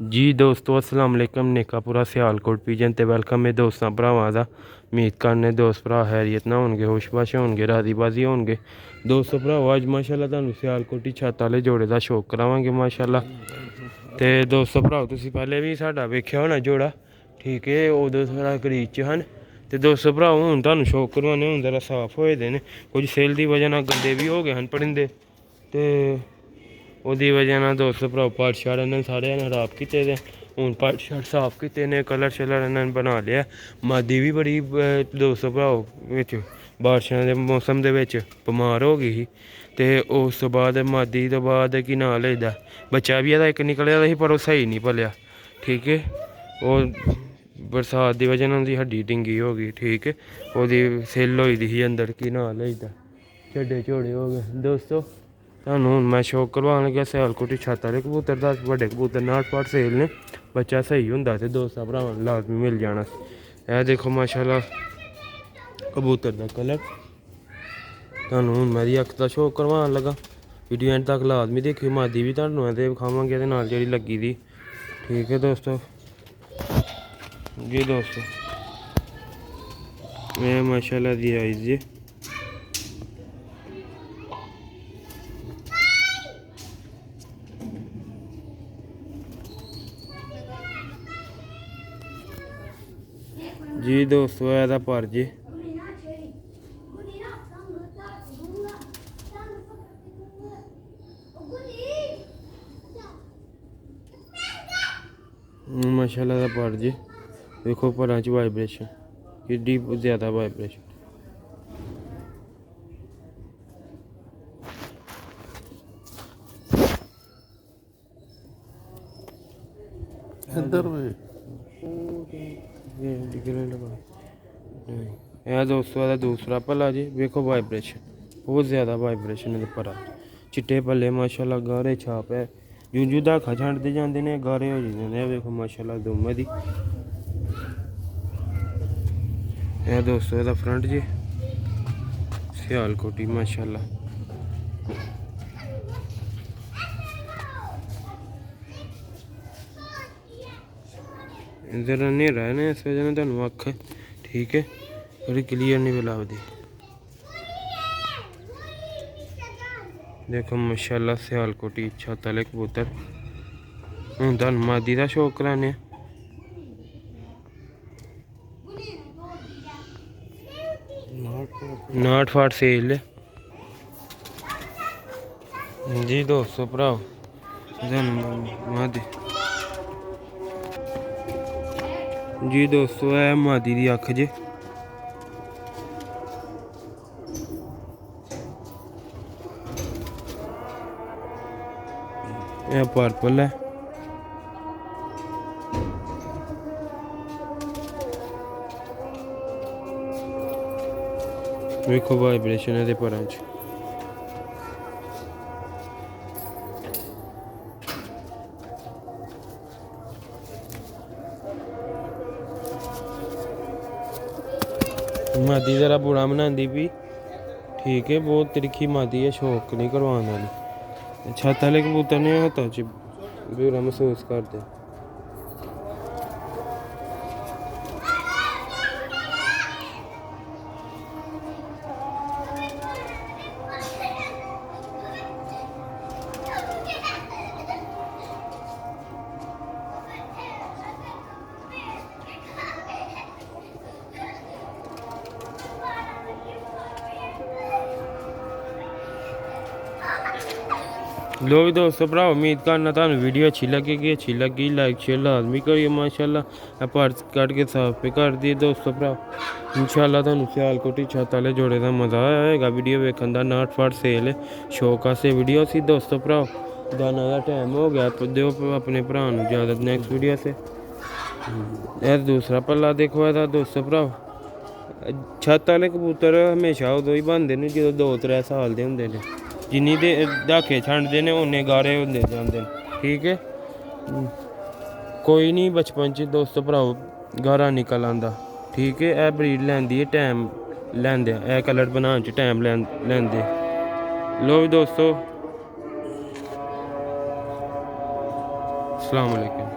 जी दोस्तों अस्सलाम वालेकुम नेकापुरा सियालकोट पिजन ते वेलकम है दोस्तों भरावां दा उम्मीद करने दोस्त भरा खैरियत ना होणगे खुशबाश होणगे राजी बाजी होणगे दोस्तों भराओ अज माशाल्लाह तुहानूं सियालकोटी छत्त वाले जोड़े दा शौक करावांगे माशाल्लाह ते दोस्तों भराओ तुसीं पैह्लें भी साडा वेख्या होना जोड़ा ठीक है उदों थोड़ा करीज च हन ते दोस्तों भराओ हुण तुहानूं शौक करवाने हुण जरा साफ होए दे न कुछ सेल दी वजह नाल गंदे भी हो गए हन परिंदे ते ओह्दी वजह नाल दोस्त भराओ पट शट इन्हें सारे खराब कीते दे हूँ पट शट साफ कीते ने कलर शलर इन्हें बना लिया मादी भी बड़ी दोस्त भराओ बिच बारिशां दे मौसम दे बिच बमार हो गई ही ते उस तो बाद मादी तो बाद कि नां लेदा बच्चा भी एह्दा इक निकलेआ ही पर ओह् स्हेई नहीं भलेआ ठीक है ओह् बरसात की वजह नाल ओह्दी हड्डी ढिंगी हो गई ठीक है ओह्दी सिल होई दी ही अंदर कि नां लेदा झड्डे झोड़े हो गए दोस्तों तुहानूं हूँ मैं शौक करवान लग्या सियालकोटी छत्त वाले कबूतर दा बड्डे कबूतर 59 सेल ने बच्चा सही होंदा ते दोस्तां भरावां लाजमी मिल जाना एह् देखो माशाल्लाह कबूतर दा कलर तुहानूं हूँ मेरी अक्ख दा शौक करवान लगा वीडियो एंड तक लाजमी देखियो मादी भी तुहानूं एह्दे विखावांगे ते नाल जेह्ड़ी लग्गी दी ठीक है दोस्तों जी दोस्तों मैं माशाल्लाह दी आइज़ जी जी दोस्तों एह्दा पर जी माशाल्लाह दा पर जी देखो परां च वाइब्रेशन किड्डी ज़्यादा वाइब्रेशन इधर यह दोस्तों एह्दा दूसरा भला जी वेखो वाइब्रेशन बहुत ज़्यादा वाइब्रेशन एह्दे परा चिट्टे भले माशाल्लाह गारे छाप है जूं जूं दाखा छंडदे जांदे ने गारे हो जांदे ने वेखो माशाल्लाह दोमें दी यह दोस्तों एह्दा फ्रंट जी सियालकोटी माशाल्लाह इधर न्हेरा है ना इस वजह तुहानूं अक्ख ठीक है थोड़ी क्लियर नहीं लभदी देखो माशाल्लाह सियालकोटी छत्त वाले कबूतर हूँ तुहानूं मादी दा शौक कराने 59 सेल जी दोस्तों भराओ मादी जी दोस्तों है मादी दी अक्ख जी यह पर्पल है वेखो वाइब्रेशन है परां च मादी जरा बुरा बनाती भी ठीक है बहुत तिरखी मादी है शौक नहीं करवाने वाली छत्त वाले कबूतर ने हत्थों च बुरा महसूस करते लो भी दोस्तों भराओ उम्मीद करना तुहानूं वीडियो अच्छी लगी लाइक शेयर लाजमी करिए माशाल्लाह पर्स कट के साफ पे कर दिए दोस्तों भराओ इंशाल्लाह तुहानूं सियालकोटी छत्त वाले जोड़े का मज़ा आया होगा वीडियो वेखन दा 59 सेल शौक आस्ते वीडियो सी दोस्तों भराओ दाना का टाइम हो गया दो अपने भरा इजाजत नैक्सट वीडियो से यह दूसरा पल्ला देखो एह्दा दोस्तों भराओ छत्त वाले कबूतर हमेशा उदों ही बनदे ने जो 2-3 साल दे होंदे ने जिन्नी दे दाखे छंडदे ने उन्ने गारे होंदे जांदे न ठीक है कोई नहीं बचपन च दोस्त भराओ गारा निकल आंदा ठीक है यह ब्रीड लैंदी है टाइम लैंदे यह कलर बनाने च टाइम लैंदे लो दोस्तों अस्सलाम वालेकुम।